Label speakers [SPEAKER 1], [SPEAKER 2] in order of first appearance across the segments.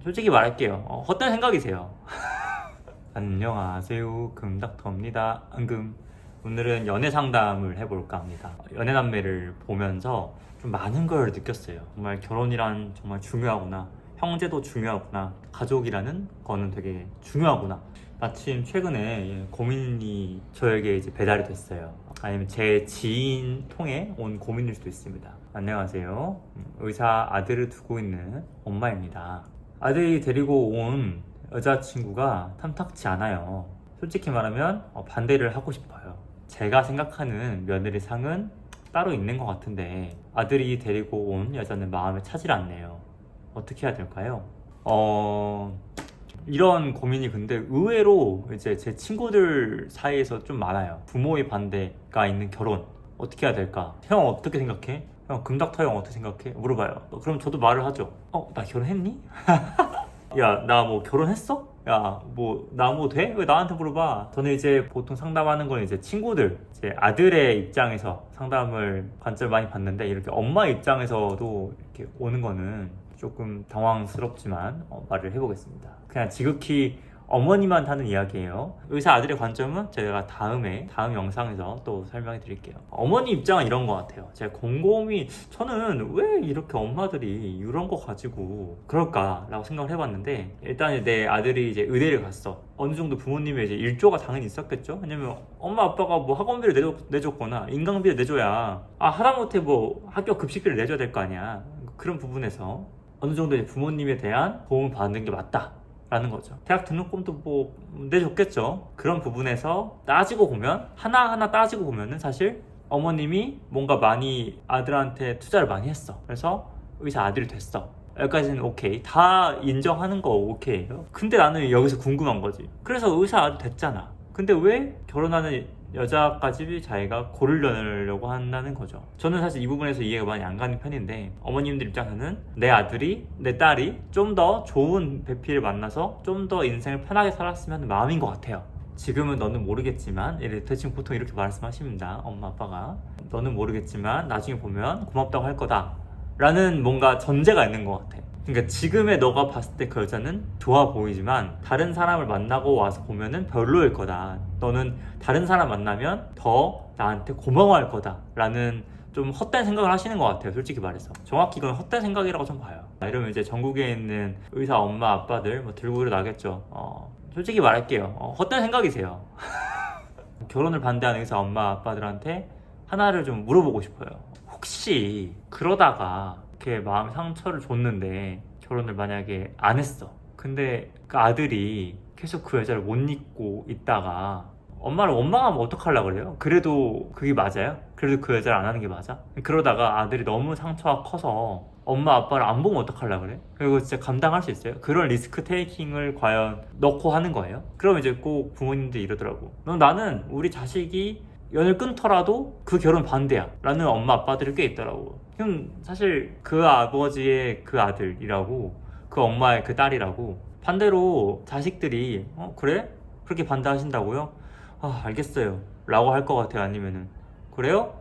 [SPEAKER 1] 솔직히 말할게요. 헛된 생각이세요. 안녕하세요, 금닥터입니다. 오늘은 연애 상담을 해볼까 합니다. 연애 남매를 보면서 좀 많은 걸 느꼈어요. 정말 결혼이란 정말 중요하구나, 형제도 중요하구나, 가족이라는 거는 되게 중요하구나. 마침 최근에 고민이 저에게 이제 배달이 됐어요. 아니면 제 지인 통해 온 고민일 수도 있습니다. 안녕하세요, 의사 아들을 두고 있는 엄마입니다. 아들이 데리고 온 여자친구가 탐탁치 않아요. 솔직히 말하면 반대를 하고 싶어요. 제가 생각하는 며느리상은 따로 있는 것 같은데 아들이 데리고 온 여자는 마음에 차질 않네요. 어떻게 해야 될까요? 이런 고민이 근데 의외로 이제 제 친구들 사이에서 좀 많아요. 부모의 반대가 있는 결혼 어떻게 해야 될까? 형 어떻게 생각해? 형, 금닥터 형 어떻게 생각해? 물어봐요. 그럼 저도 말을 하죠. 나 결혼했니? 야, 나 뭐 결혼했어? 야, 나 뭐 돼? 왜 나한테 물어봐? 저는 이제 보통 상담하는 건 이제 친구들, 이제 아들의 입장에서 상담을 관점을 많이 봤는데, 이렇게 엄마 입장에서도 이렇게 오는 거는 조금 당황스럽지만 말을 해보겠습니다. 그냥 지극히 어머님한테 하는 이야기예요. 의사 아들의 관점은 제가 다음 영상에서 또 설명해 드릴게요. 어머니 입장은 이런 것 같아요. 제가 곰곰이 저는 왜 이렇게 엄마들이 이런 거 가지고 그럴까라고 생각을 해봤는데, 일단 내 아들이 이제 의대를 갔어. 어느 정도 부모님의 이제 일조가 당연히 있었겠죠. 왜냐면 엄마 아빠가 뭐 학원비를 내줬거나 인강비를 내줘야, 하다못해 뭐 학교 급식비를 내줘야 될 거 아니야. 그런 부분에서 어느 정도 이제 부모님에 대한 도움을 받는 게 맞다 라는 거죠. 대학 등록금도 뭐 내줬겠죠. 그런 부분에서 따지고 보면, 하나하나 따지고 보면은 사실 어머님이 뭔가 많이 아들한테 투자를 많이 했어. 그래서 의사 아들이 됐어. 여기까지는 오케이. 다 인정하는 거 오케이예요. 근데 나는 여기서 궁금한 거지. 그래서 의사 아들 됐잖아. 근데 왜 결혼하는 여자까지 자기가 고르려고 한다는 거죠. 저는 사실 이 부분에서 이해가 많이 안 가는 편인데, 어머님들 입장에서는 내 아들이, 내 딸이 좀 더 좋은 배필을 만나서 좀 더 인생을 편하게 살았으면 하는 마음인 것 같아요. 지금은 너는 모르겠지만, 대충 보통 이렇게 말씀하십니다. 엄마 아빠가 너는 모르겠지만 나중에 보면 고맙다고 할 거다 라는 뭔가 전제가 있는 것 같아. 그러니까 지금의 너가 봤을 때 그 여자는 좋아 보이지만 다른 사람을 만나고 와서 보면은 별로일 거다. 너는 다른 사람 만나면 더 나한테 고마워할 거다 라는 좀 헛된 생각을 하시는 것 같아요. 솔직히 말해서 정확히 이건 헛된 생각이라고 좀 봐요. 이러면 이제 전국에 있는 의사 엄마 아빠들 뭐 들고 일어나겠죠. 솔직히 말할게요. 헛된 생각이세요. 결혼을 반대하는 의사 엄마 아빠들한테 하나를 좀 물어보고 싶어요. 혹시 그러다가 이렇게 마음 상처를 줬는데 결혼을 만약에 안 했어. 근데 그 아들이 계속 그 여자를 못 잊고 있다가 엄마를 원망하면 어떡하려고 그래요? 그래도 그게 맞아요? 그래도 그 여자를 안 하는 게 맞아? 그러다가 아들이 너무 상처가 커서 엄마 아빠를 안 보면 어떡하려고 그래? 그리고 진짜 감당할 수 있어요? 그런 리스크 테이킹을 과연 넣고 하는 거예요? 그럼 이제 꼭 부모님들이 이러더라고. 나는 우리 자식이 연을 끊더라도 그 결혼 반대야 라는 엄마 아빠들이 꽤 있더라고. 그럼 사실 그 아버지의 그 아들이라고, 그 엄마의 그 딸이라고, 반대로 자식들이 그래? 그렇게 반대하신다고요? 알겠어요 라고 할 것 같아요. 아니면은 그래요?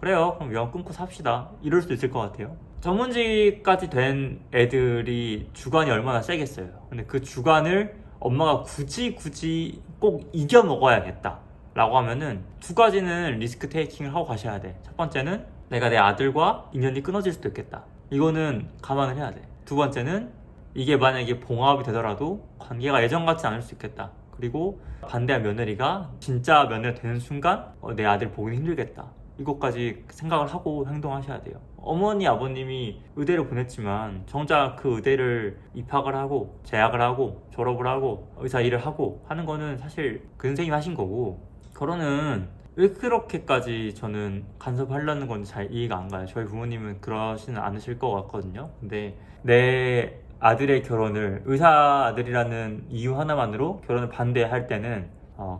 [SPEAKER 1] 그래요, 그럼 연 끊고 삽시다 이럴 수도 있을 것 같아요. 전문직까지 된 애들이 주관이 얼마나 세겠어요. 근데 그 주관을 엄마가 굳이 꼭 이겨 먹어야겠다 라고 하면은 두 가지는 리스크 테이킹을 하고 가셔야 돼. 첫 번째는 내가 내 아들과 인연이 끊어질 수도 있겠다. 이거는 감안을 해야 돼. 두 번째는 이게 만약에 봉합이 되더라도 관계가 예전 같지 않을 수 있겠다. 그리고 반대한 며느리가 진짜 며느리가 되는 순간 내 아들 보기는 힘들겠다. 이것까지 생각을 하고 행동하셔야 돼요. 어머니 아버님이 의대를 보냈지만 정작 그 의대를 입학을 하고 재학을 하고 졸업을 하고 의사 일을 하고 하는 거는 사실 그 선생님이 하신 거고, 결혼은 왜 그렇게까지 저는 간섭하려는 건지 잘 이해가 안 가요. 저희 부모님은 그러시는 않으실 것 같거든요. 근데 내 아들의 결혼을 의사 아들이라는 이유 하나만으로 결혼을 반대할 때는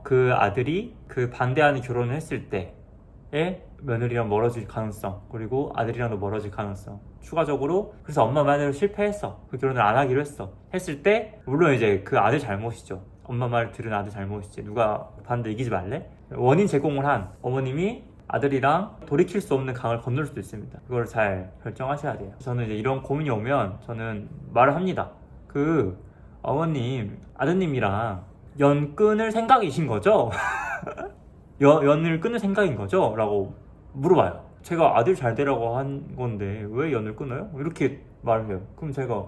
[SPEAKER 1] 그 아들이 그 반대하는 결혼을 했을 때에 며느리랑 멀어질 가능성, 그리고 아들이랑도 멀어질 가능성, 추가적으로 그래서 엄마 말대로 실패했어, 그 결혼을 안 하기로 했을 때 물론 이제 그 아들 잘못이죠. 엄마 말 들은 아들 잘못이지. 누가 반대 이기지 말래? 원인 제공을 한 어머님이 아들이랑 돌이킬 수 없는 강을 건널 수도 있습니다. 그걸 잘 결정하셔야 돼요. 저는 이제 이런 고민이 오면 저는 말을 합니다. 그 어머님 아드님이랑 연 끊을 생각이신 거죠? 연을 끊을 생각인 거죠? 라고 물어봐요. 제가 아들 잘 되라고 한 건데 왜 연을 끊어요? 이렇게 말을 해요. 그럼 제가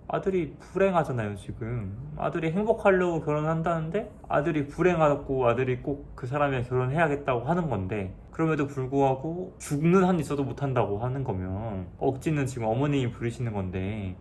[SPEAKER 1] 아들이 불행하잖아요 지금. 아들이 행복하려고 결혼한다는데 아들이 불행하고 아들이 꼭 그 사람이랑 결혼해야겠다고 하는 건데 그럼에도 불구하고 죽는 한 있어도 못한다고 하는 거면 억지는 지금 어머님이 부리시는 건데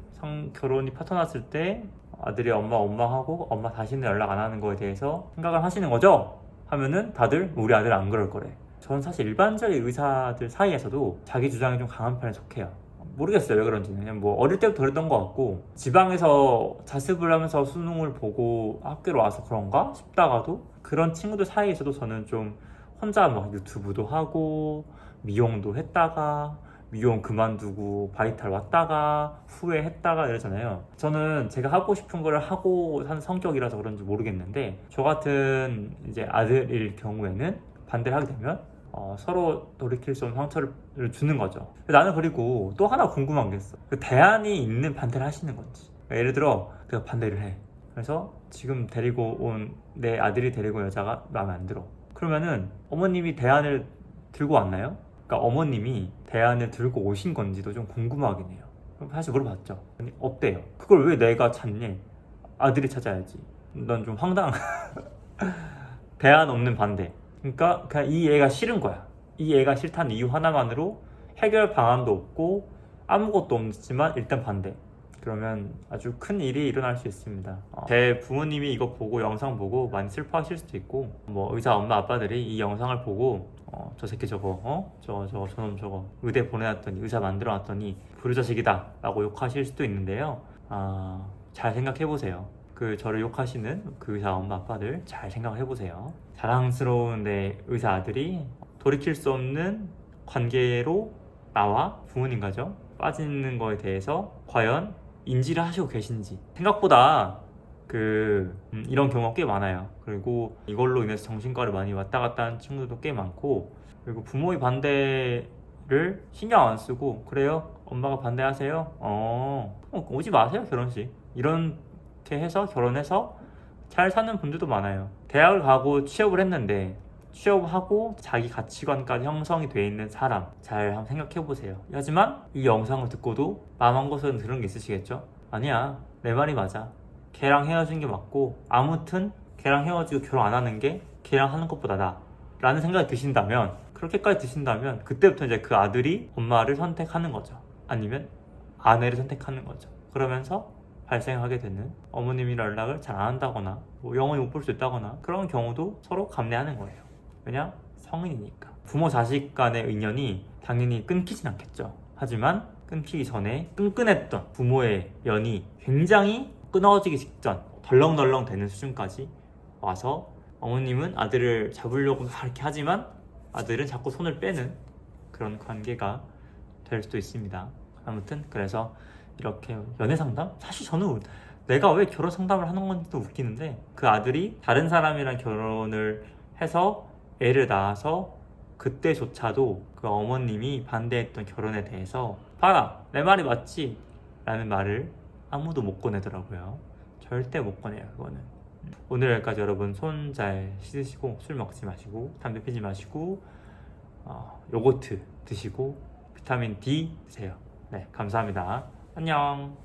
[SPEAKER 1] 결혼이 파토 났을 때 아들이 엄마하고 엄마 다시는 연락 안 하는 거에 대해서 생각을 하시는 거죠? 하면은 다들 우리 아들 안 그럴 거래. 저는 사실 일반적인 의사들 사이에서도 자기 주장이 좀 강한 편에 속해요. 모르겠어요 왜 그런지는. 그냥 뭐 어릴 때부터 그랬던 것 같고 지방에서 자습을 하면서 수능을 보고 학교로 와서 그런가 싶다가도 그런 친구들 사이에서도 저는 좀 혼자 막 유튜브도 하고 미용도 했다가 미용 그만두고 바이탈 왔다가 후회했다가 이러잖아요. 저는 제가 하고 싶은 걸 하고 한 성격이라서 그런지 모르겠는데 저 같은 이제 아들일 경우에는 반대를 하게 되면 서로 돌이킬 수 없는 상처를 주는 거죠. 나는 그리고 또 하나 궁금한 게 있어. 그 대안이 있는 반대를 하시는 건지. 그러니까 예를 들어 내가 반대를 해. 그래서 지금 데리고 온 내 아들이 데리고 온 여자가 마음에 안 들어. 그러면은 어머님이 대안을 들고 왔나요? 그러니까 어머님이 대안을 들고 오신 건지도 좀 궁금하긴 해요. 사실 물어봤죠. 아니, 없대요. 그걸 왜 내가 찾니? 아들이 찾아야지. 넌 좀 황당한 대안 없는 반대. 그러니까 그냥 이 애가 싫은 거야. 이 애가 싫다는 이유 하나만으로 해결 방안도 없고 아무것도 없지만 일단 반대. 그러면 아주 큰 일이 일어날 수 있습니다. 제 부모님이 이거 보고 영상 보고 많이 슬퍼하실 수도 있고 뭐 의사 엄마 아빠들이 이 영상을 보고 저 새끼 저거 저놈 저거 의대 보내놨더니 의사 만들어놨더니 불효자식이다 라고 욕하실 수도 있는데요. 잘 생각해보세요. 그 저를 욕하시는 그 의사 엄마 아빠들 잘 생각해보세요. 자랑스러운 내 의사 아들이 돌이킬 수 없는 관계로 나와 부모님 가정 빠지는 거에 대해서 과연 인지를 하시고 계신지. 생각보다 이런 경우가 꽤 많아요. 그리고 이걸로 인해서 정신과를 많이 왔다 갔다 하는 친구들도 꽤 많고, 그리고 부모의 반대를 신경 안 쓰고 그래요? 엄마가 반대하세요? 오지 마세요 결혼식. 이렇게 해서 결혼해서 잘 사는 분들도 많아요. 대학을 가고 취업을 했는데 취업하고 자기 가치관까지 형성이 돼 있는 사람 잘 한번 생각해 보세요. 하지만 이 영상을 듣고도 마음 한 곳은 들은 게 있으시겠죠? 아니야, 내 말이 맞아. 걔랑 헤어진 게 맞고 아무튼 걔랑 헤어지고 결혼 안 하는 게 걔랑 하는 것보다 나아 라는 생각이 드신다면, 그렇게까지 드신다면 그때부터 이제 그 아들이 엄마를 선택하는 거죠. 아니면 아내를 선택하는 거죠. 그러면서 발생하게 되는 어머님이랑 연락을 잘 안 한다거나 뭐 영원히 못 볼 수 있다거나 그런 경우도 서로 감내하는 거예요. 왜냐? 성인이니까. 부모 자식 간의 인연이 당연히 끊기진 않겠죠. 하지만 끊기기 전에 끈끈했던 부모의 연이 굉장히 끊어지기 직전 덜렁덜렁 되는 수준까지 와서 어머님은 아들을 잡으려고 그렇게 하지만 아들은 자꾸 손을 빼는 그런 관계가 될 수도 있습니다. 아무튼 그래서 이렇게 연애 상담? 사실 저는 내가 왜 결혼 상담을 하는 건지도 웃기는데, 그 아들이 다른 사람이랑 결혼을 해서 애를 낳아서 그때조차도 그 어머님이 반대했던 결혼에 대해서 봐라 내 말이 맞지? 라는 말을 아무도 못 꺼내더라고요. 절대 못 꺼내요 그거는. 오늘 여기까지. 여러분 손 잘 씻으시고 술 먹지 마시고 담배 피지 마시고 요거트 드시고 비타민 D 드세요. 네, 감사합니다. 안녕.